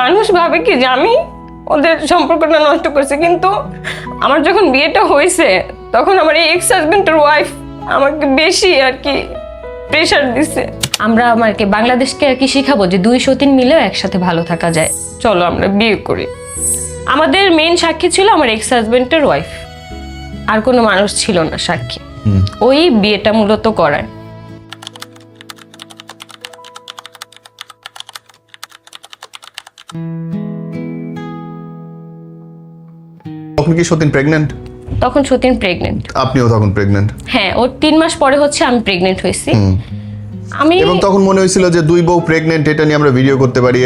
মানুষ ভাবে কি যে আমি ওদের সম্পর্কটা নষ্ট করছি, কিন্তু আমার যখন বিয়েটা হয়েছে তখন আমার এই এক্স হাজবেন্ডের ওয়াইফ আমাকে বেশি আর কি প্রেশার দিছে। আমরা আমাকে বাংলাদেশকে আর কি শিখাবো যে দুই সতীন মিলেও একসাথে ভালো থাকা যায়, চলো আমরা বিয়ে করি। আমাদের মেইন সাক্ষী ছিল আমার এক্স হাজবেন্ডের ওয়াইফ, আর কোনো মানুষ ছিল না সাক্ষী। ওই বিয়েটা মূলত করায়। তখন কি সতীন প্রেগন্যান্ট? তখন সতীন প্রেগনেন্ট। আপনিও তখন প্রেগন্যান্ট? হ্যাঁ, ওর 3 মাস পরে হচ্ছে আমি প্রেগনেন্ট হয়েছি। আমি এবং তখন মনে হয়েছিল যে দুই বউ প্রেগন্যান্ট, এটা নিয়ে আমরা ভিডিও করতে পারি,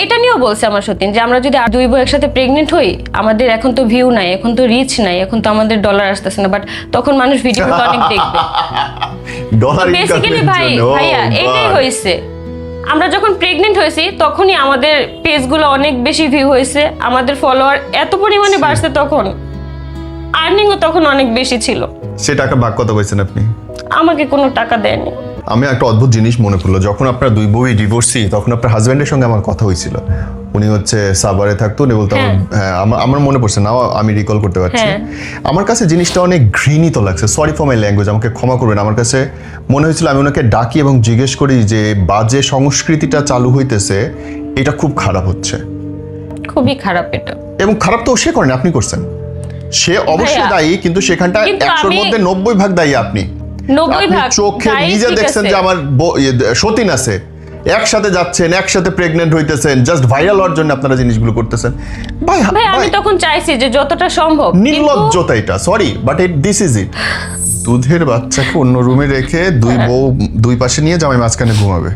এটা নিয়েও বলছে আমার সতীন যে আমরা যদি আর দুই বউ একসাথে প্রেগনেন্ট হই, আমাদের এখন তো ভিউ নাই, এখন তো রিচ নাই, এখন তো আমাদের ডলার আসতেছে না, বাট তখন মানুষ ভিডিওগুলো অনেক দেখবে। ডলার বেসিক্যালি ভাইয়া এটাই হয়েছে। আমরা যখন প্রেগনেন্ট হয়েছি তখনই আমাদের পেজগুলো অনেক বেশি ভিউ হয়েছে, আমাদের ফলোয়ার এত পরিমাণে বাড়ছে, তখন আর্নিংও তখন অনেক বেশি ছিল। সে টাকা ভাগ কত পাইছেন আপনি? আমাকে কোনো টাকা দেয়নি। আমি একটা অদ্ভুত জিনিস মনে পড়লো, যখন আপনার দুই বউই ডিভোর্সি, তখন আপনার হাজব্যান্ডের সঙ্গে আমার কথা হয়েছিল। উনি হচ্ছে সাভারে থাকতো, উনি বলতো আমার মনে পড়ছে না, আমি রিকল করতে পারছি। আমার কাছে জিনিসটা অনেক ঘৃণিত লাগছে, সরি ফর মাই ল্যাঙ্গুয়েজ, আমাকে ক্ষমা করবেন। আমার কাছে মনে হয়েছিল আমি ওনাকে ডাকি এবং জিজ্ঞেস করি যে বাজে সংস্কৃতিটা চালু হইতেছে, এটা খুব খারাপ হচ্ছে, খুবই খারাপ এটা। এবং খারাপ তো সে করেন, আপনি করছেন। সে অবশ্যই দায়ী, কিন্তু সেখানটা 100-র মধ্যে 90 ভাগ দায়ী আপনি। 90 ভাগ চোখে নিজে দেখছেন যে আমার সতীন আছে, একসাথে যাচ্ছেন, একসাথে প্রেগনেন্ট হইতেছেন, জাস্ট ভাইরাল হওয়ার জন্য আপনারা জিনিসগুলো করতেছেন। ভাই আমি তখন চাইছি যে যতটা সম্ভব, নির্লজ্জতা এটা, sorry but this is it. দুধের বাচ্চাকে অন্য রুমে রেখে দুই বউ দুই পাশে নিয়ে জামাই মাঝখানে ঘুমাবে।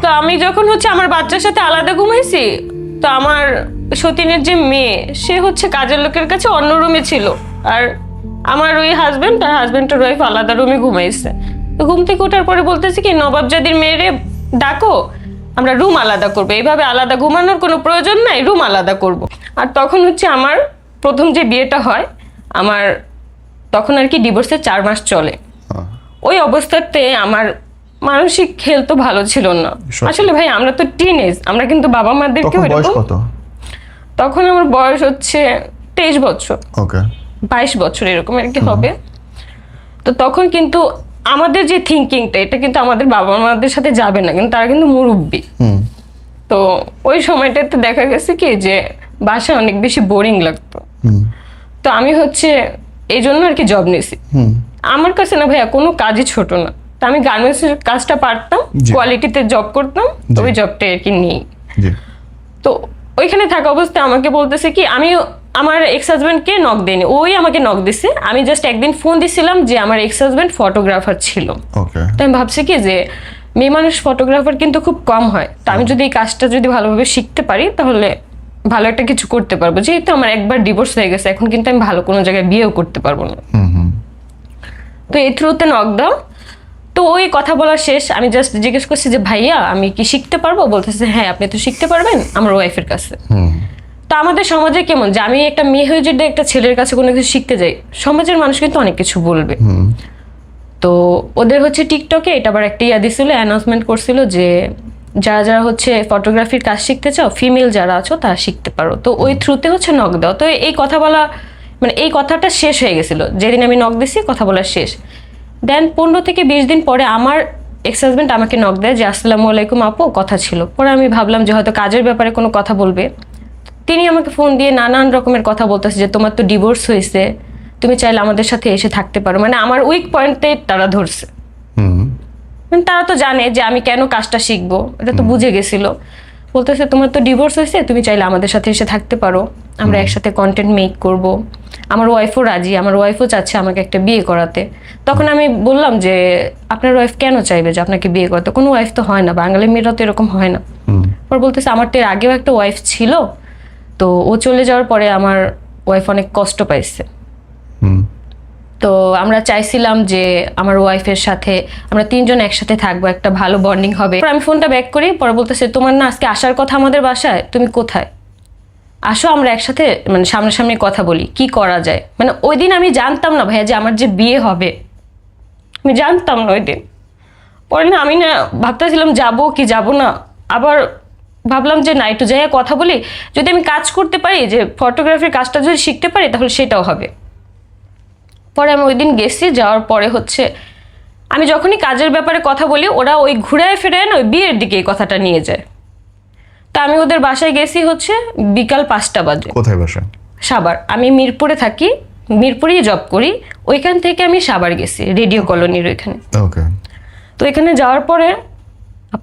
তো আমি যখন হচ্ছে আমার বাচ্চার সাথে আলাদা ঘুমাইছি, তো আমার সতীনের যে মেয়ে, সে হচ্ছে কাজের লোকের কাছে অন্য রুমে ছিল, আর আমার ওই হাজবেন্ড আর হাজবেন্ডের ওয়াইফ আলাদা রুমে ঘুমাইছে। তো ঘুম থেকে ওঠার পরে বলতেছি কি, নবাবজাদির মেয়েরে ডাকো, আমরা রুম আলাদা করবো, এইভাবে আলাদা ঘুমানোর কোনো প্রয়োজন নাই, রুম আলাদা করব। আর তখন হচ্ছে আমার প্রথম যে বিয়েটা হয়, আমার তখন আর কি ডিভোর্সের 4 মাস চলে। ওই অবস্থাতে আমার মানসিক হেলথ তো ভালো ছিল না। আসলে ভাই আমরা তো টিনেজ, আমরা কিন্তু বাবা মাদেরকে তখন আমার বয়স হচ্ছে 23 বছর, 22 বছর এরকম আর কি হবে। তো তখন কিন্তু আমাদের যে থিঙ্কিংটা, এটা কিন্তু আমাদের বাবা মাদের সাথে যাবে না, কিন্তু তারা কিন্তু মুরব্বী। তো ওই সময়টাতে দেখা গেছে কি যে বাসায় অনেক বেশি বোরিং লাগতো। তো আমি হচ্ছে এই জন্য আর কি জব নিয়েছি। আমার কাছে না ভাইয়া কোনো কাজই ছোট না। তো আমি গার্মেন্টসের কাজটা পারতাম, কোয়ালিটিতে জব করতাম, তো ওই জবটা আর কি নিই। তো ওইখানে থাকা অবস্থায় আমাকে বলতেছে কি, আমি আমার এক্স হাজব্যান্ডকে নক দেয়নি, ওই আমাকে নক দিছে। আমি জাস্ট একদিন ফোন দিছিলাম যে আমার এক্স হাজব্যান্ড ফটোগ্রাফার ছিল। তো আমি ভাবছি কি যে মেয়ে মানুষ ফটোগ্রাফার কিন্তু খুব কম হয়, তো আমি যদি এই কাজটা যদি ভালোভাবে শিখতে পারি তাহলে ভালো একটা কিছু করতে পারবো। যেহেতু আমার একবার ডিভোর্স হয়ে গেছে, এখন কিন্তু আমি ভালো কোনো জায়গায় বিয়েও করতে পারবো না। তো এই থ্রুতে নক দাও। তো ওই কথা বলা শেষ, আমি জাস্ট জিজ্ঞেস করছি যে ভাইয়া আমি কি শিখতে পারবো? বলতেছে হ্যাঁ আপনি তো শিখতে পারবেন আমার ওয়াইফের কাছে। তো আমাদের সমাজে কেমন যে আমি একটা মেয়ে হয়ে যদি একটা ছেলের কাছে কোনো কিছু শিখতে যাই, সমাজের মানুষ কিন্তু অনেক কিছু বলবে। তো ওদের হচ্ছে টিকটকে এটা আবার একটা দিছিল, অ্যানাউন্সমেন্ট করছিল যে যারা যারা হচ্ছে ফটোগ্রাফির কাজ শিখতে চাও, ফিমেল যারা আছো তারা শিখতে পারো। তো ওই থ্রুতে হচ্ছে নক দাও। তো এই কথা বলা মানে এই কথাটা শেষ হয়ে গেছিল যেদিন আমি নক দিছি, কথা বলা শেষ। দেন 15 থেকে 20 দিন পরে আমার এক্স হাজব্যান্ড আমাকে নক দেয় যে আসসালামু আলাইকুম আপু, কথা ছিল। পরে আমি ভাবলাম যে হয়তো কাজের ব্যাপারে কোনো কথা বলবে। তিনি আমাকে ফোন দিয়ে নানান রকমের কথা বলতেছে যে তোমার তো ডিভোর্স হয়েছে, তুমি চাইলে আমাদের সাথে এসে থাকতে পারো। মানে আমার উইক পয়েন্টে তারা ধরছে। তারা তো জানে যে আমি কেন কাজটা শিখবো, এটা তো বুঝে গেছিল। বলতেছে তোমার তো ডিভোর্স হয়েছে, তুমি চাইলে আমাদের সাথে এসে থাকতে পারো, আমরা একসাথে কন্টেন্ট মেক করব। আমার ওয়াইফও রাজি, আমার ওয়াইফও চাচ্ছে আমাকে একটা বিয়ে করাতে। তখন আমি বললাম যে আপনার ওয়াইফ কেন চাইবে যে আপনাকে বিয়ে করতে? কোনো ওয়াইফ তো হয় না, বাঙালি মেয়েরা তো এরকম হয় না। পর বলতেছে আমার তো এর আগেও একটা ওয়াইফ ছিল, তো ও চলে যাওয়ার পরে আমার ওয়াইফ অনেক কষ্ট পাইছে। তো আমরা চাইছিলাম যে আমার ওয়াইফের সাথে আমরা 3 জন একসাথে থাকবো, একটা ভালো বন্ডিং হবে। আমি ফোনটা ব্যাক করি, পরে বলতেছে তোমার না আজকে আসার কথা আমাদের বাসায়, তুমি কোথায়? আসো আমরা একসাথে মানে সামনাসামনি কথা বলি, কি করা যায়। মানে ওই দিন আমি জানতাম না ভাইয়া যে আমার যে বিয়ে হবে, আমি জানতাম না ওই দিন। পরে না আমি না ভাবতেছিলাম যাবো কি যাবো না, আবার ভাবলাম যে না, একটু যাই কথা বলি, যদি আমি কাজ করতে পারি, যে ফটোগ্রাফির কাজটা যদি শিখতে পারি তাহলে সেটাও হবে। পরে আমি ওই দিন গেছি, যাওয়ার পরে হচ্ছে আমি যখনই কাজের ব্যাপারে কথা বলি, ওরা ওই ঘুরায় ফেরায় না ওই বিয়ের দিকে এই কথাটা নিয়ে যায়। তা আমি ওদের বাসায় গেছি হচ্ছে বিকাল 5টা বাজে। কোথায় বাসা? সাভার। আমি মিরপুরে থাকি, মিরপুরেই জব করি। ওইখান থেকে আমি সাভার গেছি, রেডিও কলোনির ওইখানে। ওকে। তো এখানে যাওয়ার পরে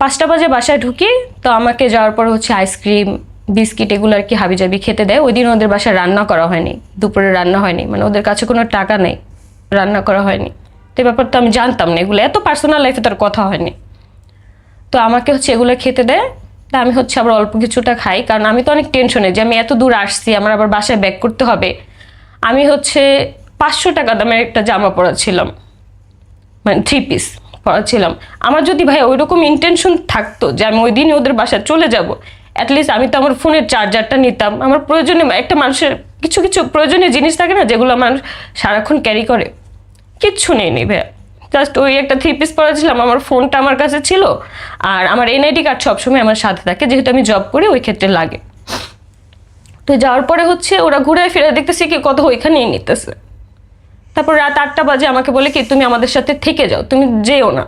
5টা বাজে বাসায় ঢুকি। তো আমাকে যাওয়ার পরে হচ্ছে আইসক্রিম, বিস্কিট এগুলো আর কি হাবিজাবি খেতে দেয়। ওই দিন ওদের বাসায় রান্না করা হয়নি, দুপুরে রান্না হয়নি, মানে ওদের কাছে কোনো টাকা নেই, রান্না করা হয়নি। তো এই ব্যাপারটা আমি জানতাম না, এগুলো এত পার্সোনাল লাইফে তার কথা হয়নি। তো আমাকে হচ্ছে এগুলো খেতে দেয়। তা আমি হচ্ছে আবার অল্প কিছুটা খাই, কারণ আমি তো অনেক টেনশনে যে আমি এত দূর আসছি, আমার আবার বাসায় ব্যাক করতে হবে। আমি হচ্ছে 500 টাকা দামের একটা জামা পরাছিলাম, মানে 3 পিস পরাছিলাম। আমার যদি ভাই ওইরকম ইন্টেনশন থাকতো যে আমি ওই দিনই ওদের বাসায় চলে যাব, অ্যাটলিস্ট আমি তো আমার ফোনের চার্জারটা নিতাম। আমার প্রয়োজনীয় একটা মানুষের কিছু কিছু প্রয়োজনীয় জিনিস থাকে না, যেগুলো মানুষ সারাক্ষণ ক্যারি করে, কিচ্ছু নেই ভাইয়া। জাস্ট ওই একটা 3 পিস পরেছিলাম, আমার ফোনটা আমার কাছে ছিল, আর আমার এনআইডি কার্ড সবসময় আমার সাথে থাকে, যেহেতু আমি জব করি ওই ক্ষেত্রে লাগে। তো যাওয়ার পরে হচ্ছে ওরা ঘুরে ফিরে দেখতেছি কি কত ওইখানেই নিতেছে। তারপর রাত 8টা বাজে আমাকে বলে কি তুমি আমাদের সাথে থেকে যাও, তুমি যেও না।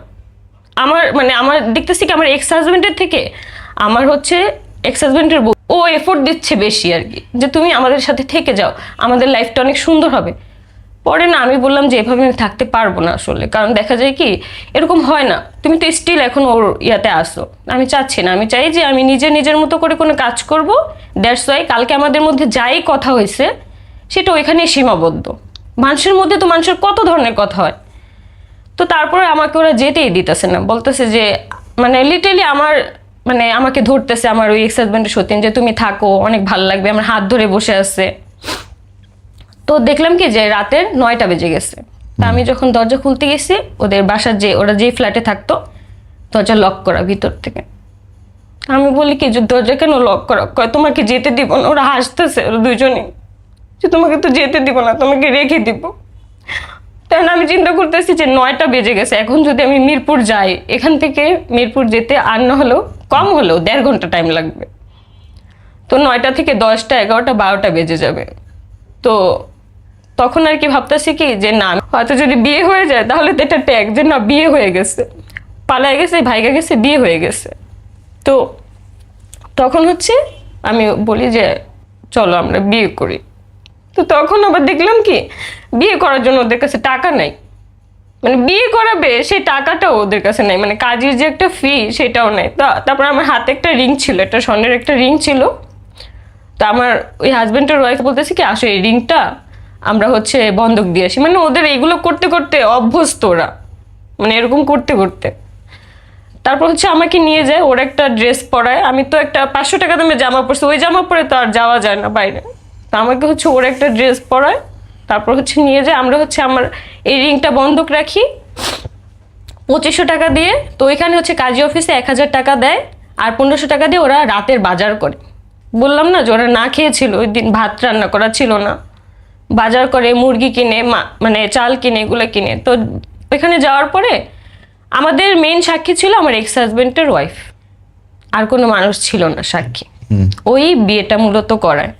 আমার দেখতেছি কি আমার এক্স হাজবেন্ডের থেকে আমার হচ্ছে এক্স হাজবেন্ডের বউ ও এফোর্ট দিচ্ছে বেশি আর কি, যে তুমি আমাদের সাথে থেকে যাও, আমাদের লাইফটা অনেক সুন্দর হবে। পরে না আমি বললাম যে এভাবে আমি থাকতে পারবো না আসলে, কারণ দেখা যায় কি এরকম হয় না, তুমি তো স্টিল এখন ওর ইয়াতে আসো। আমি চাচ্ছি না, আমি চাই যে আমি নিজের মতো করে কোনো কাজ করব। দ্যাটস ওয়াই কালকে আমাদের মধ্যে যাই কথা হয়েছে সেটা ওইখানেই সীমাবদ্ধ। মানুষের মধ্যে তো মানুষের কত ধরনের কথা হয়। তো তারপরে আমাকে ওরা যেতেই দিতেছে না, বলতেছে যে মানে লিটারালি আমাকে ধরতেছে আমার ওই এক্স হাজব্যান্ডের সতীন, যে তুমি থাকো অনেক ভালো লাগবে, আমার হাত ধরে বসে আছে। তো দেখলাম কি যে রাতের 9টা বেজে গেছে। তা আমি যখন দরজা খুলতে গেছি, ওদের বাসার ওরা যে ফ্ল্যাটে থাকতো দরজা লক করা ভিতর থেকে। আমি বলি কি যে দরজা কেন লক করা? কয় তোমাকে যেতে দিব না। ওরা হাসতেছে ওরা দুজনেই, যে তোমাকে তো যেতে দিব না, তোমাকে রেখে দিব। তখন আমি চিন্তা করতেছি যে 9টা বেজে গেছে, এখন যদি আমি মিরপুর যাই, এখান থেকে মিরপুর যেতে আর না হলেও কম হলেও 1.5 ঘন্টা টাইম লাগবে। তো 9টা থেকে 10টা 11টা 12টা বেজে যাবে। তো তখন আর কি ভাবতেছি কি যে না, হয়তো যদি বিয়ে হয়ে যায় তাহলে তো এটা ট্যাগ যে না বিয়ে হয়ে গেছে, পালায় গেছে, ভাইগা গেছে, বিয়ে হয়ে গেছে। তো তখন হচ্ছে আমি বলি যে চলো আমরা বিয়ে করি। তো তখন আবার দেখলাম কি বিয়ে করার জন্য ওদের কাছে টাকা নাই, মানে বিয়ে করাবে সেই টাকাটাও ওদের কাছে নাই, মানে কাজের যে একটা ফি সেটাও নেই। তো তারপর আমার হাতে একটা রিং ছিল, একটা স্বর্ণের একটা রিং ছিল। তো আমার ওই হাজবেন্ডের ওয়াইফ বলতেছে কি আসো এই রিংটা আমরা হচ্ছে বন্ধক দিয়ে আসি। মানে ওদের এইগুলো করতে করতে অভ্যস্ত ওরা, মানে এরকম করতে করতে। তারপর হচ্ছে আমাকে নিয়ে যায়, ওর একটা ড্রেস পরায়। আমি তো একটা 500 টাকা দামে জামা পরছি, ওই জামা পরে তো আর যাওয়া যায় না বাইরে। তো আমাকে হচ্ছে ওর একটা ড্রেস পরায়, তারপর হচ্ছে নিয়ে যায়। আমরা হচ্ছে আমার এই রিংটা বন্ধক রাখি 2500 টাকা দিয়ে। তো ওইখানে হচ্ছে কাজী অফিসে 1000 টাকা দেয়, আর 1500 টাকা দিয়ে ওরা রাতের বাজার করে। বললাম না যে ওরা না খেয়েছিল, ওই দিন ভাত রান্না করা ছিল না, বাজার করে মুরগি কিনে মানে চাল কিনে এগুলো কিনে। তো ওইখানে যাওয়ার পরে আমাদের মেইন সাক্ষী ছিল আমার এক্স হাজবেন্ডের ওয়াইফ, আর কোনো মানুষ ছিল না সাক্ষী। ওই বিয়েটা মূলত করায়।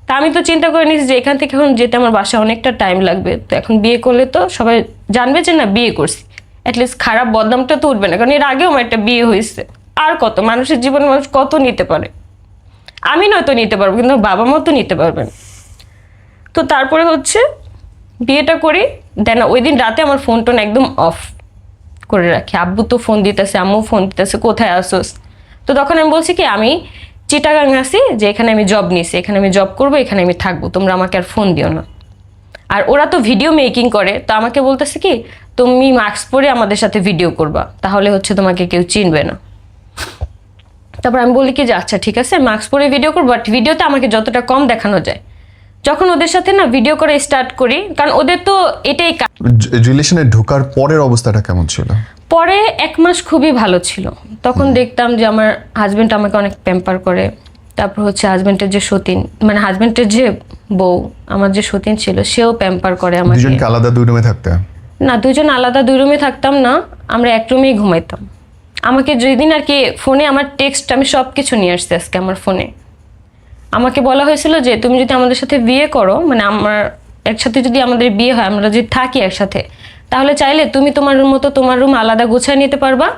তা আমি তো চিন্তা করে নিয়েছি যে এখান থেকে এখন যেতে আমার বাসায় অনেকটা টাইম লাগবে, তো এখন বিয়ে করলে তো সবাই জানবে যে না বিয়ে করছি, অ্যাটলিস্ট খারাপ বদনামটা তো উঠবে না, কারণ এর আগেও আমার একটা বিয়ে হয়েছে। আর কত মানুষের জীবনে মানুষ কত নিতে পারে, আমি নয়তো নিতে পারবো কিন্তু বাবা মা তো নিতে পারবেন। তো তারপরে হচ্ছে বিয়েটা করি। দেন ওই দিন রাতে আমার ফোন টোন একদম অফ করে রাখি। আব্বু তো ফোন দিতেছে, আম্মু ফোন দিতেছে, কোথায় আসোস? তো তখন আমি বলছি কি আমি চিটাগাং আসি, যে এখানে আমি জব নিয়েছি, এখানে আমি জব করবো, এখানে আমি থাকবো, তোমরা আমাকে আর ফোন দিও না। আর ওরা তো ভিডিও মেকিং করে, তো আমাকে বলতেছে কি তুমি মাস্ক পরে আমাদের সাথে ভিডিও করবা, তাহলে হচ্ছে তোমাকে কেউ চিনবে না। তারপর আমি বলি কি যে আচ্ছা ঠিক আছে মাস্ক পরে ভিডিও করবো, বাট ভিডিওতে আমাকে যতটা কম দেখানো যায়। যখন ওদের সাথে না ভিডিও করে স্টার্ট করি, কারণ ওদের তো এটাই রিলেশনে ঢোকার পরের অবস্থাটা কেমন ছিল? পরে 1 মাস খুবই ভালো ছিল। তখন দেখতাম যে আমার হাজবেন্ড আমাকে অনেক প্যাম্পার করে। তারপর হচ্ছে হাজবেন্ডের যে সতীন, মানে হাজবেন্ডের যে বউ আমার যে সতীন ছিল, সেও প্যাম্পার করে আমাকে। দুজন কি আলাদা 2 রুমে থাকতে? না, দুজন আলাদা 2 রুমে থাকতাম না, আমরা 1 রুমেই ঘুমাইতাম। আমাকে যেদিন আর কি ফোনে আমার টেক্সট আমি সব কিছু নিয়ে আসছি আজকে আমার ফোনে। আমাকে বলা হয়েছিল যে তুমি যদি আমাদের সাথে বিয়ে করো, মানে আমার একসাথে যদি আমাদের বিয়ে হয়, আমরা যদি থাকি একসাথে, তাহলে চাইলে তুমি তোমার মতো তোমার রুম আলাদা গোছায় নিতে পারবা,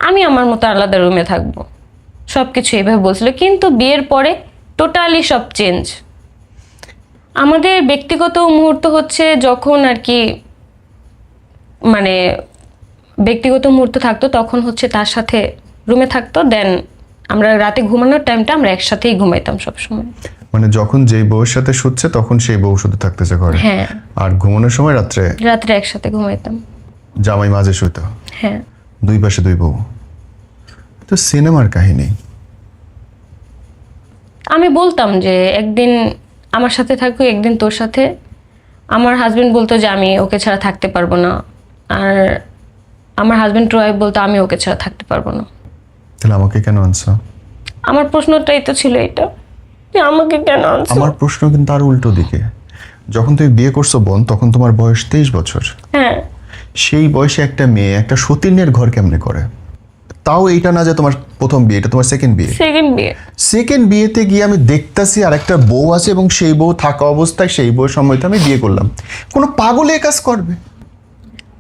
আমি আমার মতো আলাদা রুমে থাকবো। সব কিছু এইভাবে বলছিল, কিন্তু বিয়ের পরে টোটালি সব চেঞ্জ। আমাদের ব্যক্তিগত মুহূর্ত হচ্ছে যখন আর কি মানে ব্যক্তিগত মুহূর্ত থাকতো, তখন হচ্ছে তার সাথে রুমে থাকতো, দেন আমরা রাতে ঘুমানোর টাইমটা আমরা একসাথেই ঘুমাইতাম সবসময়। মানে যখন যেই বউয়ের সাথে শুচ্ছে তখন সেই বউ শুধু থাকতেছে ঘরে, হ্যাঁ, আর ঘুমানোর সময় রাত্রে রাত্রে একসাথে ঘুমাইতাম। জামাই মাঝে শুইতো, হ্যাঁ, দুই পাশে দুই বউ। তো সিনেমার কাহিনী। আমি বলতাম যে একদিন আমার সাথে থাকবো, একদিন তোর সাথে। আমার হাজবেন্ড বলতো যে আমি ওকে ছাড়া থাকতে পারবো না, আর আমার হাজবেন্ড ওয়াইফ বলতো আমি ওকে ছাড়া থাকতে পারবো না। তাহলে আমাকে কেন আনছো? আমার প্রশ্নটাই তো ছিল এটা, যে আমাকে কেন আনছো? আমার প্রশ্ন কিন্তু আর উল্টো দিকে। যখন তুমি বিয়ে করছো বোন, তখন তোমার বয়স 23 বছর। হ্যাঁ, সেই বয়সে একটা মেয়ে একটা সতীনের ঘর কেমনে করে? তাও এইটা না যে তোমার প্রথম বিয়ে, এটা তোমার সেকেন্ড বিয়ে। সেকেন্ড বিয়ে। সেকেন্ড বিয়েতে গিয়ে আমি দেখতাছি আর একটা বউ আছে, এবং সেই বউ থাকা অবস্থায় সেই বউয়ের সময়তে আমি বিয়ে করলাম। কোনো পাগলে এ কাজ করবে?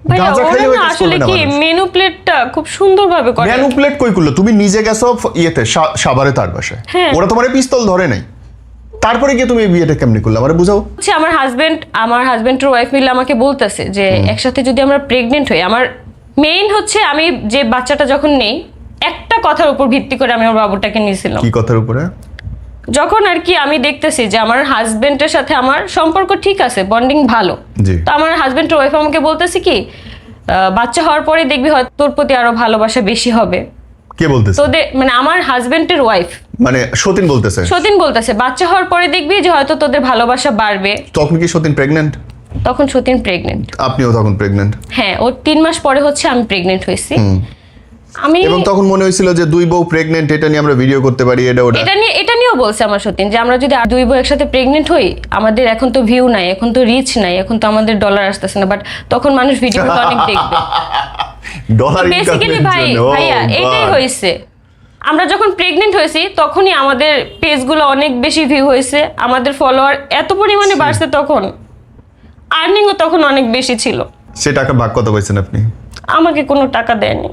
ভাইয়া, গাঁজা ওরা খাইলেও এ না কাজ আসলে করবে না কি মানুষ। মেনু প্লেটটা খুব সুন্দরভাবে করে। ম্যানুপ্লেট কই করলো? তুমি নিজে গেছো ইয়েতে সাভারে তার বাসায়, হ্যাঁ। ওরা তোমার পিস্তল ধরে নাই, তারপরে গিয়ে তুমি এই বিয়েটা কেমনে করলে আমারে বুঝাও। হচ্ছে আমার হাজবেন্ডের ওয়াইফ মিলে আমাকে বলতেছে যে একসাথে যদি আমরা প্রেগনেন্ট হই, আমার মেইন হচ্ছে আমি যে বাচ্চাটা যখন নেই, একটা কথার উপর ভিত্তি করে আমি আমার বাবুটাকে নিয়েছিলাম। কি কথার উপরে? যখন আর কি আমি দেখতেছি যে আমার হাজবেন্ডের সাথে আমার সম্পর্ক ঠিক আছে, বন্ডিং ভালো, জি। তো আমার হাজবেন্ডের ওয়াইফ আমাকে বলতেছে কি বাচ্চা হওয়ার পরে দেখবি হয়তো তোর প্রতি আরো ভালোবাসা বেশি হবে। কে বলতেছে? তোদের মানে আমার হাজবেন্ডের ওয়াইফ মানে সতীন বলতেছে? সতীন বলতেছে বাচ্চা হওয়ার পরে দেখবি যে হয়তো তোদের ভালোবাসা বাড়বে। তখন কি সতীন প্রেগন্যান্ট? তখন সতীন প্রেগনেন্ট। আপনিও তখন প্রেগন্যান্ট? হ্যাঁ, ওর 3 মাস পরে হচ্ছে আমি প্রেগনেন্ট হয়েছি। আমি এবং তখন মনে হয়েছিল যে দুই বউ প্রেগন্যান্ট, এটা নিয়ে আমরা ভিডিও করতে পারি, এটা ওটা। এটা নিয়েও বলছে আমার সতীন যে আমরা যদি আর দুই বউ একসাথে প্রেগনেন্ট হই, আমাদের এখন তো ভিউ নাই, এখন তো রিচ নাই, এখন তো আমাদের ডলার আসতেছে না, বাট তখন মানুষ ভিডিওগুলো অনেক দেখবে। ডলার বেসিক্যালি ভাইয়া এটাই হয়েছে। আমরা যখন প্রেগনেন্ট হয়েছি তখনই আমাদের পেজগুলো অনেক বেশি ভিউ হয়েছে, আমাদের ফলোয়ার এত পরিমাণে বাড়ছে, তখন আর্নিংও তখন অনেক বেশি ছিল। সে টাকা ভাগ কত পাইছেন আপনি? আমাকে কোনো টাকা দেয়নি।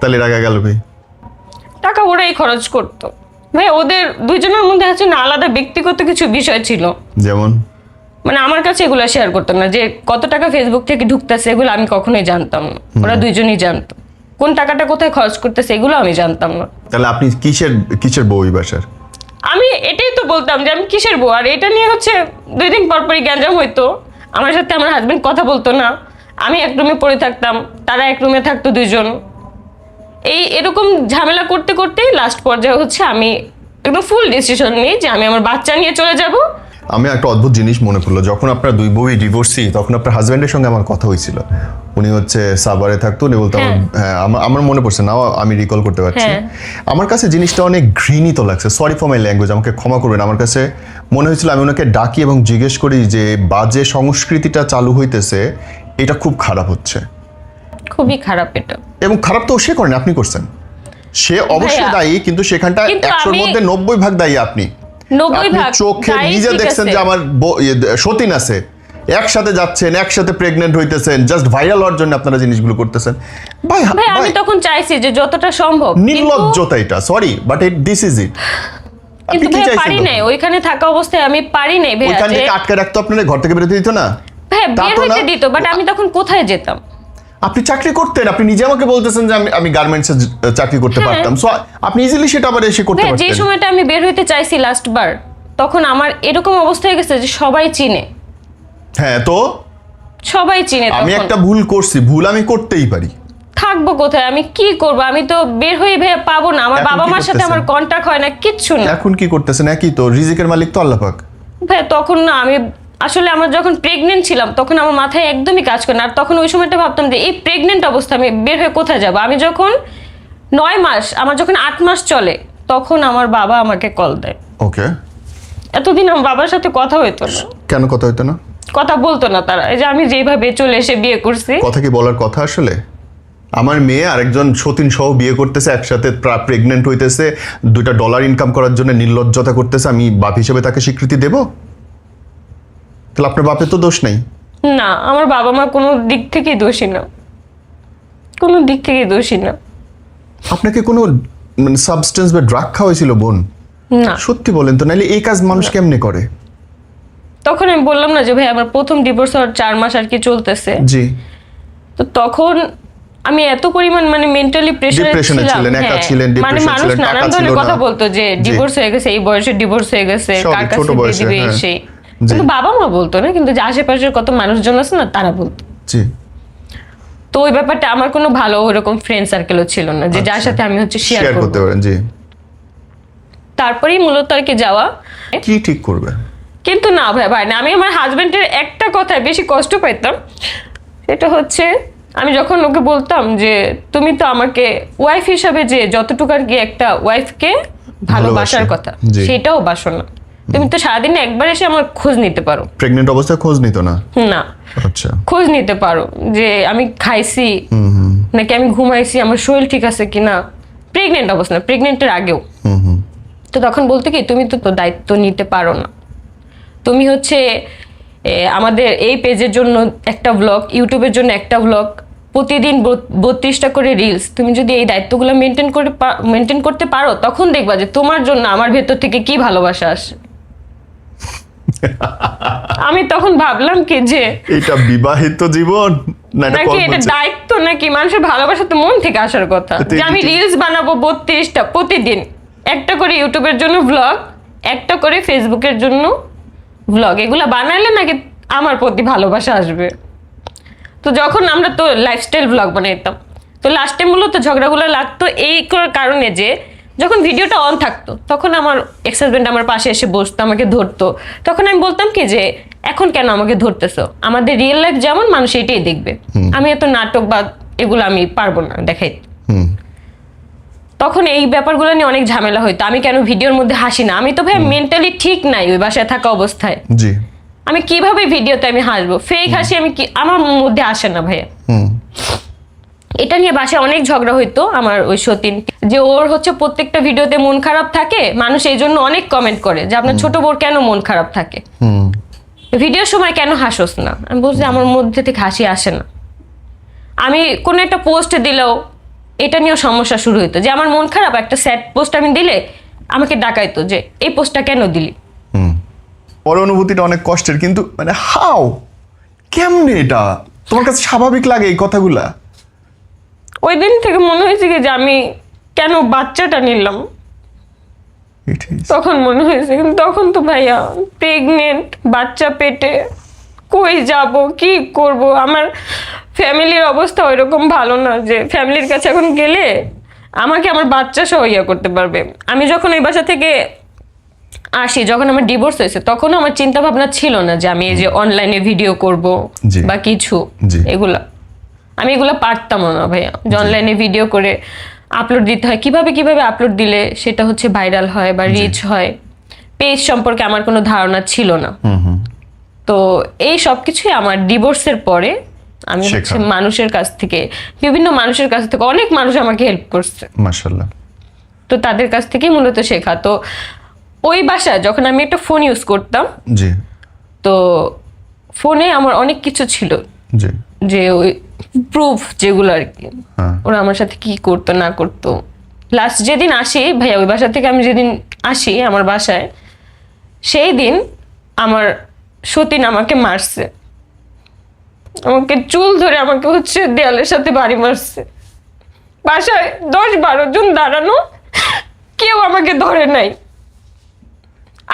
তাহলে টাকা গেল ভাই? টাকা ওরাই খরচ করতো ভাই। ওদের দুইজনের মধ্যে আছে না আলাদা ব্যক্তিগত কিছু বিষয় ছিল, যেমন মানে আমার কাছে এগুলো শেয়ার করতাম না, যে কত টাকা ফেসবুক থেকে ঢুকতেছে এগুলো আমি কখনোই জানতাম না, ওরা দুইজনই জানতো। কোন টাকাটা কোথায় খরচ করতেছে এগুলো আমি জানতাম না। তাহলে আপনি কিসের বউ এই বাসার? আমি এটাই তো বলতাম যে আমি কিসের বউ, আর এটা নিয়ে হচ্ছে 2 দিন পর পরই গ্যাঞ্জাম হইতো। আমার সাথে আমার হাজবেন্ড কথা বলতো না, আমি এক রুমে পড়ে থাকতাম, তারা এক রুমে থাকতো দুইজন। এরকম ঝামেলা করতে করতেই লাস্ট পর্যায়ে হচ্ছে আমি একদম ফুল ডিসিশন নিই যে আমি আমার বাচ্চা নিয়ে চলে যাব। আমি একটা অদ্ভুত জিনিস মনে পড়লো, যখন আপনার দুই বউই ডিভোর্সি, তখন আপনার হাজবেন্ডের সঙ্গে আমার কথা হয়েছিল। উনি হচ্ছে সাভারে থাকতো, উনি বলতো হ্যাঁ আমার মনে পড়ছে না, আমি রিকল করতে পারছি। হ্যাঁ। আমার কাছে জিনিসটা অনেক ঘৃণিত লাগছে, সরি ফর মাই ল্যাঙ্গুয়েজ, আমাকে ক্ষমা করবেন। আমার কাছে মনে হয়েছিল আমি ওনাকে ডাকি এবং জিজ্ঞেস করি যে বাজে সংস্কৃতিটা চালু হইতেছে, এটা খুব খারাপ হচ্ছে। খুবই খারাপ এটা। এবং খারাপ তো সে করেন, আপনি করছেন। সে অবশ্যই ভাইয়া, দায়ী, কিন্তু সেখানটা কিন্তু 100-র মধ্যে 90 ভাগ দায়ী আপনি। 90 আপনি ভাগ চোখে দায়ী, নিজে ঠিক দেখছেন আছে। যে আমার সতীন আছে, একসাথে যাচ্ছেন, একসাথে প্রেগনেন্ট হইতেছেন, জাস্ট ভাইরাল হওয়ার জন্য আপনারা জিনিসগুলো করতেছেন। ভাই আমি তখন চাইছি যে যতটা সম্ভব, নির্লজ্জতা এটা, sorry but this is it. কিন্তু ভাই পারি নাই, ওইখানে থাকা অবস্থায় আমি পারি নাই ভাই। ওইখান থেকে আটকে রাখতো, আপনারা ঘর থেকে বেরোতে দিত না? হ্যাঁ, বের হইতে দিত, বাট আমি তখন কোথায় যেতাম? আপনি চাকরি করতেন, আপনি নিজে আমাকে বলতেছেন যে আমি গার্মেন্টসে চাকরি করতে পারতাম, সো আপনি ইজিলি সেটা আবার এসে করতে যে পারতেন। সময়টা আমি বের হইতে চাইছি লাস্ট বার, তখন আমার এরকম অবস্থা হয়ে গেছে যে সবাই চিনে। হ্যাঁ, তো সবাই চিনে। আমি তখন একটা ভুল করছি, ভুল আমি করতেই পারি। থাকবো কোথায়, আমি কি করব? আমি তো বের হয়ে ভেবে পাবো না, আমার এখন বাবা কি মার সাথে করতেছেন? আমার কন্টাক্ট হয় না, কিচ্ছু না। এখন কি করতেছেন? একই তো, রিজিকের মালিক তো আল্লাহ পাক। ভাই তখন না আমি আসলে আমার যখন প্রেগনেন্ট ছিলাম তখন আমার মাথায় একদমই কাজ করে না, আর তখন ওই সময়টা ভাবতাম যে এই প্রেগনেন্ট অবস্থা আমি বের হয়ে কোথায় যাব। আমি যখন 9 মাস, আমার যখন 8 মাস চলে, তখন আমার বাবা আমাকে কল দেয়। ওকে। এতদিন আমার বাবার সাথে কথা হইতো না। কেন কথা হইতো না? কথা বলতো না তারা, এই যে আমি যেভাবে চলে এসে বিয়ে করছি। কথা কি বলার কথা আসলে? আমার মেয়ে আরেকজন সতীন সহ বিয়ে করতেছে, একসাথে প্রেগনেন্ট হইতেছে, $2 ইনকাম করার জন্য নির্লজ্জতা করতেছে, আমি বাপ হিসেবে তাকে স্বীকৃতি দেব? তাহলে আপনার বাপের তো দোষ নাই। না, আমার বাবা মা কোনো দিক থেকেই দোষী না, কোনো দিক থেকেই দোষী না। আপনাকে কোনো মানে সাবস্টেন্স বা ড্রাগ খাওয়াইছিল বোন? না। সত্যি বলেন তো, নাহলে এই কাজ মানুষ কেমনে করে? তখন আমি বললাম না যে ভাই আমার প্রথম ডিভোর্স হওয়ার 4 মাস আর কি চলতেছে। জি। তো তখন আমি এত পরিমাণ মানে মেন্টালি প্রেসারে ডিপ্রেশনে ছিলেন, একা ছিলেন, মানে ডিপ্রেশন মানুষ ছিলেন, নানান টাকা ছিল ধরনের না। কথা বলতো যে ডিভোর্স হয়ে গেছে, এই বয়সে ডিভোর্স হয়ে গেছে, সবই কার ছোট কাছে বয়সে, দিবে হ্যাঁ। সেই। জি। কিন্তু বাবা মা বলতো না, কিন্তু যে আশেপাশের কত মানুষজন আছে না তারা বলতো। জি। তো ওই ব্যাপারটা আমার কোনো ভালো ওরকম ফ্রেন্ড সার্কেলও ছিল না যে যার সাথে আমি হচ্ছে শেয়ার শেয়ার করতে করব। পারেন। জি। তারপরেই মূলত আর কি যাওয়া। কি ঠিক করবে? কিন্তু না ভাই ভাই না, আমি আমার হাজবেন্ডের একটা কথায় বেশি কষ্ট পাইতাম। সেটা হচ্ছে আমি যখন ওকে বলতাম যে তুমি তো আমাকে ওয়াইফ হিসাবে যে যতটুকু আর কি একটা ওয়াইফকে ভালোবাসার কথা, জি। সেটাও বাসো না। তুমি তো সারাদিনে একবার এসে আমার খোঁজ নিতে পারো। প্রেগনেন্ট অবস্থায় খোঁজ নিত না? না, আচ্ছা। খোঁজ নিতে পারো যে আমি খাইছি নাকি আমি ঘুমাইছি, আমার শরীর ঠিক আছে কিনা। প্রেগনেন্ট অবস্থা, প্রেগনেন্টের আগেও। তো তখন বলতে কি তুমি তো দায়িত্ব নিতে পারো না। তুমি হচ্ছে আমাদের এই পেজের জন্য একটা ব্লগ, ইউটিউবের জন্য একটা ব্লগ, প্রতিদিন 32টা করে রিলস, তুমি যদি এই দায়িত্বগুলো মেনটেন করতে পারো তখন দেখবা যে তোমার জন্য আমার ভেতর থেকে কি ভালোবাসা আসে। আমি তখন ভাবলাম কি যে এটা বিবাহিত জীবন নাকি এটা দায়িত্ব, নাকি মানুষের ভালোবাসা তো মন থেকে আসার কথা। যে আমি রিলস বানাবো 32টা প্রতিদিন, একটা করে ইউটিউবের জন্য ব্লগ, একটা করে ফেসবুকের জন্য ব্লগ, এগুলা বানাইলে নাকি আমার প্রতি ভালোবাসা আসবে। তো যখন আমরা তো লাইফস্টাইল ব্লগ বানাইতাম, তো লাস্টে মূলত ঝগড়াগুলো লাগতো এই কারণে যে যখন ভিডিওটা অন থাকতো তখন আমার এক্স হাজবেন্ড আমার পাশে এসে বসতো, আমাকে ধরতো। তখন আমি বলতাম কি যে এখন কেন আমাকে ধরতেছো, আমাদের রিয়েল লাইফ যেমন মানুষ এটাই দেখবে, আমি এত নাটক বা এগুলো আমি পারবো না দেখাইতে। তখন এই ব্যাপারগুলো নিয়ে অনেক ঝামেলা হইতো, আমি কেন ভিডিওর মধ্যে হাসি না। আমি তো ভাই মেন্টালি ঠিক নাই ওই বাসায় থাকা অবস্থায়। জি। আমি কিভাবে ভিডিওতে আমি হাসবো, ফেক হাসি আমি কি আমার মধ্যে আসে না ভাইয়া। এটা নিয়ে বাসায় অনেক ঝগড়া হইতো আমার ওই সতীন, যে ওর হচ্ছে প্রত্যেকটা ভিডিওতে মন খারাপ থাকে, মানুষ এই জন্য অনেক কমেন্ট করে যে আপনার ছোট বোর কেন মন খারাপ থাকে, ভিডিওর সময় কেন হাসোস না। আমি বলছি আমার মধ্যে থেকে হাসি আসে না। আমি কোনো একটা পোস্ট দিলেও এটা নিয়েও সমস্যা শুরু হইতো, যে আমার মন খারাপ, একটা স্যাড পোস্ট আমি দিলে আমাকে ডাকাইতো যে এই পোস্টটা কেন দিলি। পরে অনুভূতিটা অনেক কষ্টের, কিন্তু মানে হাউ কেমনে এটা তোমার কাছে স্বাভাবিক লাগে এই কথাগুলা? ওই দিন থেকে মনে হয়েছে কি যে আমি কেন বাচ্চাটা নিলাম, তখন মনে হয়েছে। কিন্তু তখন তো ভাইয়া প্রেগনেন্ট, বাচ্চা পেটে, কই যাব কি করব, আমার ফ্যামিলির অবস্থা ওইরকম ভালো না যে ফ্যামিলির কাছে এখন গেলে আমাকে আমার বাচ্চা সহ ইয়া করতে পারবে। আমি যখন এই বাসা থেকে আসি, যখন আমার ডিভোর্স হয়েছে, তখনও আমার চিন্তা ভাবনা ছিল না যে আমি এই যে অনলাইনে ভিডিও করব বা কিছু, এগুলা আমি এগুলো পারতাম না ভাইয়া। যে অনলাইনে ভিডিও করে আপলোড দিতে হয়, কিভাবে আপলোড দিলে সেটা হচ্ছে ভাইরাল হয় বা রিচ হয়, পেজ সম্পর্কে আমার কোনো ধারণা ছিল না। তো এই সব কিছুই আমার ডিভোর্সের পরে আমি হচ্ছে মানুষের কাছ থেকে, বিভিন্ন মানুষের কাছ থেকে, অনেক মানুষ আমাকে হেল্প করছে মাশাআল্লাহ। তো তাদের কাছ থেকেই মূলত শেখা। তো ওই বাসায় যখন আমি একটা ফোন ইউজ করতাম, জি, তো ফোনে আমার অনেক কিছু ছিল, জি, যে ওই প্রুফ যেগুলো আর কি, ওরা আমার সাথে কি করতো না করতো। লাস্ট যেদিন আসি ভাইয়া ওই বাসা থেকে, আমি যেদিন আসি আমার বাসায়, সেই দিন আমার সতীন আমাকে মারছে, আমাকে চুল ধরে আমাকে হচ্ছে দেয়ালের সাথে বাড়ি মারছে। বাসায় 10-12 জন দাঁড়ানো, কেউ আমাকে ধরে নাই।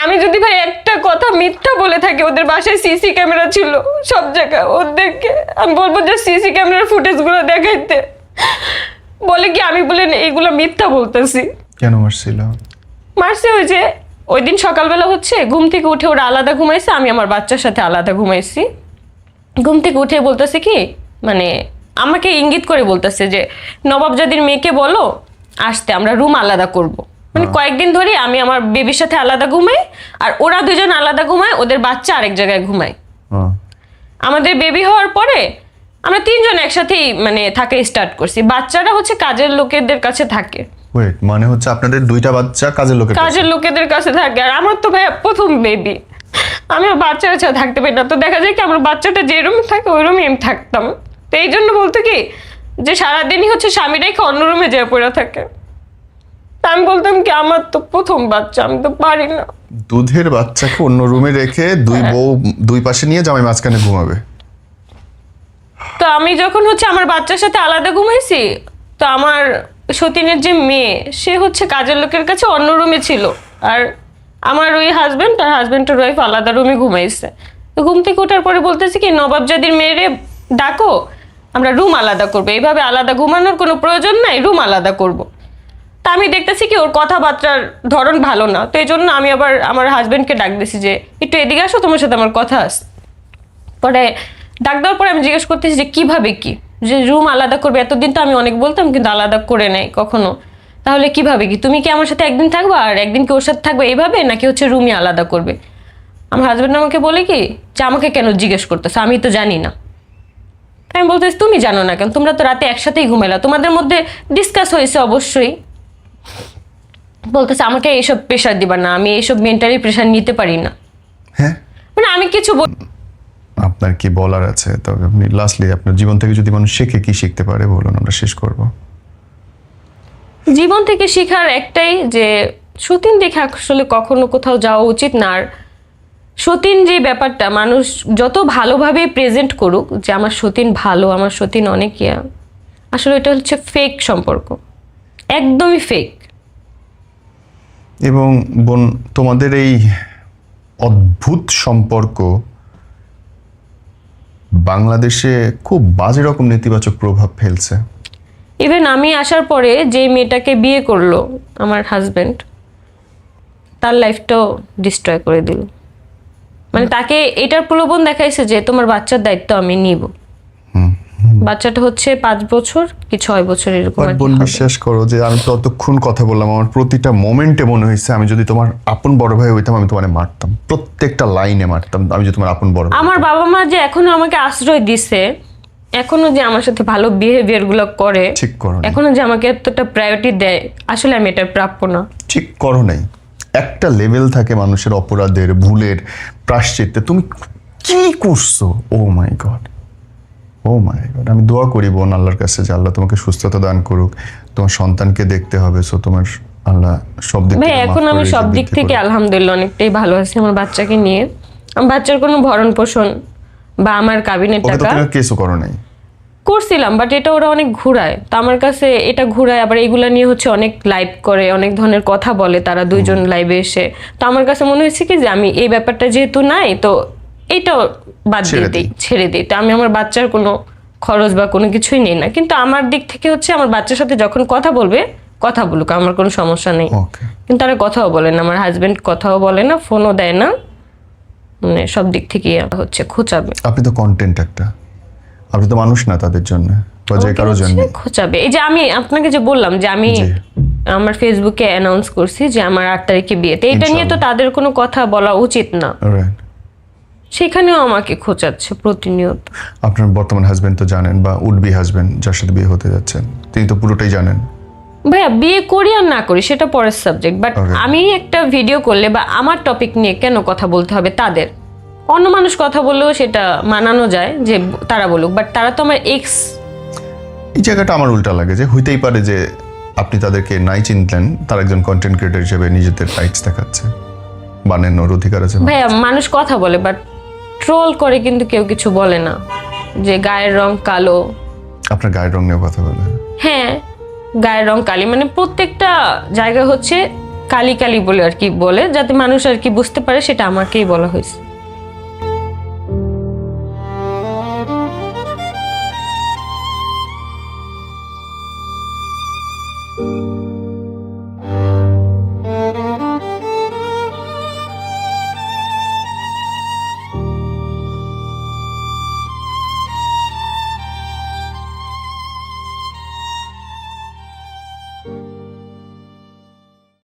আমি যদি ভাই একটা কথা মিথ্যা বলে থাকি, ওদের বাসায় সিসি ক্যামেরা ছিল সব জায়গায়, ওদেরকে আমি বলবো যে সিসি ক্যামেরার ফুটেজ গুলো দেখাইতে, বলে কি আমি বলে এইগুলো মিথ্যা বলতেছি। কেন মারছিল? মারছে ওই যে ওই দিন সকালবেলা হচ্ছে ঘুম থেকে উঠে ওরা আলাদা ঘুমাইছে, আমি আমার বাচ্চার সাথে আলাদা ঘুমাইছি। ঘুম থেকে উঠে বলতেছে কি, মানে আমাকে ইঙ্গিত করে বলতেছে যে নবাবজাদির মেয়েকে বলো আসতে, আমরা রুম আলাদা করব। মানে কয়েকদিন ধরে আমি আমার বেবির সাথে আলাদা ঘুমাই, আর ওরা দুজন আলাদা ঘুমায়, ওদের বাচ্চা আরেক জায়গায় ঘুমায়। আমাদের বেবি হওয়ার পরে আমরা তিনজন একসাথেই মানে থাকা স্টার্ট করছি। বাচ্চারা হচ্ছে কাজের লোকেদের কাছে থাকে। ওয়েট, মানে হচ্ছে আপনাদের দুইটা বাচ্চা কাজের লোকেদের কাছে থাকে, আর আমার তো ভাইয়া প্রথম বেবি, আমি আর বাচ্চারা ছাড়া থাকতে পারি না। তো দেখা যায় কি আমার বাচ্চাটা যে রুমে থাকে ওই রুমে আমি থাকতাম। তো এই জন্য বলতো কি যে সারাদিনই হচ্ছে স্বামী রেখে অন্য রুমে যেয়ে পড়ে থাকে। তা আমি বলতাম কি আমার তো প্রথম বাচ্চা, আমি তো পারি না। দুধের বাচ্চাকে অন্য রুমে রেখে দুই বউ দুই পাশে নিয়ে জামাই মাঝখানে ঘুমাবে। তো আমি যখন হচ্ছে আমার বাচ্চার সাথে আলাদা ঘুমাইছি, তো আমার সতীনের যে মেয়ে সে হচ্ছে কাজের লোকের কাছে অন্য রুমে ছিল, আর আমার ওই হাজবেন্ড আর হাজবেন্ডের ওয়াইফ আলাদা রুমে ঘুমাইছে। তো ঘুম থেকে ওঠার পরে বলতেছে কি নবাবজাদির মেয়েরে ডাকো, আমরা রুম আলাদা করবো, এইভাবে আলাদা ঘুমানোর কোনো প্রয়োজন নাই, রুম আলাদা করব। তা আমি দেখতেছি কি ওর কথাবার্তার ধরন ভালো না, তো এই জন্য আমি আবার আমার হাজবেন্ডকে ডাক দিছি যে একটু এদিকে আসো, তোমার সাথে আমার কথা আছে। পরে ডাক দেওয়ার পরে আমি জিজ্ঞেস করতেছি যে কিভাবে কি, যে রুম আলাদা করবে, এতদিন তো আমি অনেক বলতাম কিন্তু আলাদা করে নাই কখনো, তাহলে কিভাবে কি, তুমি কি আমার সাথে একদিন থাকবা আর একদিন কি ওর সাথে থাকবে এইভাবে, নাকি হচ্ছে রুমই আলাদা করবে? আমার হাজবেন্ড আমাকে বলে কি যে আমাকে কেন জিজ্ঞেস করতেছে, আমি তো জানি না। আমি বলতেছি তুমি জানো না কেন, তোমরা তো রাতে একসাথেই ঘুমাইলা, তোমাদের মধ্যে ডিসকাস হয়েছে অবশ্যই। বলতেছে আমাকে এইসব প্রেশার দিবা না, আমি এইসব মেন্টালি প্রেশার নিতে পারি না। হ্যাঁ, মানে আমি কিছু আপনার কি বলার আছে? তবে আপনি লাস্টলি আপনার জীবন থেকে যদি মানুষ শেখে, কি শিখতে পারে বলুন, আমরা শেষ করব। জীবন থেকে শেখার একটাই যে সতীন দেখে আসলে কখনো কোথাও যাওয়া উচিত না। আর সতীন যে ব্যাপারটা মানুষ যত ভালোভাবে প্রেজেন্ট করুক যে আমার সতীন ভালো, আমার সতীন অনেক আসলে এটা হচ্ছে ফেক সম্পর্ক, একদমই ফেক। এবং বোন, তোমাদের এই অদ্ভুত সম্পর্ক বাংলাদেশে খুব বাজে রকম নেতিবাচক প্রভাব ফেলছে। ইভেন আমি আসার পরে যে মেয়েটাকে বিয়ে করলো আমার হাজবেন্ড, তার লাইফটাও ডিস্ট্রয় করে দিল। মানে তাকে এটার প্রলোভন দেখাইছে যে তোমার বাচ্চার দায়িত্ব আমি নিব। বাচ্চাটা হচ্ছে 5 বছর কি 6 বছর এরকম। বোন, বিশ্বাস করো যে আমি ততক্ষণ কথা বললাম, আমার প্রতিটা মোমেন্টে মনে হয়েছে আমি যদি তোমার আপন বড় ভাই হইতাম আমি তোমার মারতাম, প্রত্যেকটা লাইনে মারতাম। আমি যদি তোমার আপন বড় ভাই। আমার বাবা মা যে এখনো আমাকে আশ্রয় দিছে, এখনো যে আমার সাথে ভালো বিহেভিয়ার গুলো করে, ঠিক করো নাই। এখনো যে আমাকে এতটা প্রায়োরিটি দেয়, আসলে আমি এটার প্রাপ্য না। ঠিক করো নাই। একটা লেভেল থাকে মানুষের অপরাধের, ভুলের প্রায়শ্চিত্তে। তুমি কি করছো? ও মাই গড, ও মাই গড। আমি দোয়া করি বোন আল্লাহর কাছে যে আল্লাহ তোমাকে সুস্থতা দান করুক। তোমার সন্তানকে দেখতে হবে, সো তোমার আল্লাহ সব দিক ভাই থেকে এখন আমি সব দিক থেকে আলহামদুলিল্লাহ অনেকটাই ভালো আছি আমার বাচ্চাকে নিয়ে। আমার বাচ্চার কোনো ভরণ পোষণ বা আমার কাবিনের টাকা কেসও করো নাই করছিলাম, বাট এটা ওরা অনেক ঘুরায়। তো আমার কাছে এটা ঘুরায়, আবার এগুলা নিয়ে হচ্ছে অনেক লাইভ করে, অনেক ধরনের কথা বলে তারা দুইজন লাইভে এসে। তো আমার কাছে মনে হয়েছে কি যে আমি এই ব্যাপারটা যেহেতু নাই, তো এইটাও বাদ দিয়ে দিই, ছেড়ে দিই। তো আমি আমার বাচ্চার কোনো খরচ বা কোনো কিছুই নেই না, কিন্তু আমার দিক থেকে হচ্ছে আমার বাচ্চার সাথে যখন কথা বলবে কথা বলুক, আমার কোনো সমস্যা নেই। কিন্তু তারা কথাও বলে না, আমার হাজবেন্ড কথাও বলে না, ফোনও দেয় না, মানে সব দিক থেকে হচ্ছে খোঁচাবে। আপনি তো কন্টেন্ট একটা, আপনি তো মানুষ না তাদের জন্য, যে কারোর জন্য খোঁচাবে। এই যে আমি আপনাকে যে বললাম যে আমি আমার ফেসবুকে অ্যানাউন্স করছি যে আমার 8 তারিখে বিয়েতে, এটা নিয়ে তো তাদের কোনো কথা বলা উচিত না, সেখানেও আমাকে খোঁচাচ্ছে প্রতিনিয়ত। আপনার বর্তমান হাজবেন্ড তো জানেন, বা উড বি হাজবেন্ড যার সাথে বিয়ে হতে যাচ্ছেন, তিনি তো পুরোটাই জানেন। ভাইয়া বিয়ে করি আর না করি সেটা পরের সাবজেক্ট, বাট আমি একটা ভিডিও করলে বা আমার টপিক নিয়ে কেন কথা বলতে হবে তাদের? অন্য মানুষ কথা বললেও সেটা মানানো যায় যে তারা বলুক, বাট তারা তো আমার এক্স। এই জায়গাটা আমার উল্টা লাগে যে হইতেই পারে যে আপনি তাদেরকে নাই চিনলেন, তার একজন কন্টেন্ট ক্রিয়েটর হিসেবে নিজেদের রাইটস দেখাচ্ছে, বানানোর অধিকার আছে। ভাইয়া মানুষ কথা বলে বাট ট্রোল করে, কিন্তু কেউ কিছু বলে না যে গায়ের রং কালো। আপনার গায়ের রং নিয়ে কথা বলে? হ্যাঁ, গায়ের রং কালি, মানে প্রত্যেকটা জায়গায় হচ্ছে কালি কালি বলে আর কি বলে, যাতে মানুষ আর কি বুঝতে পারে, সেটা আমাকেই বলা হয়েছে।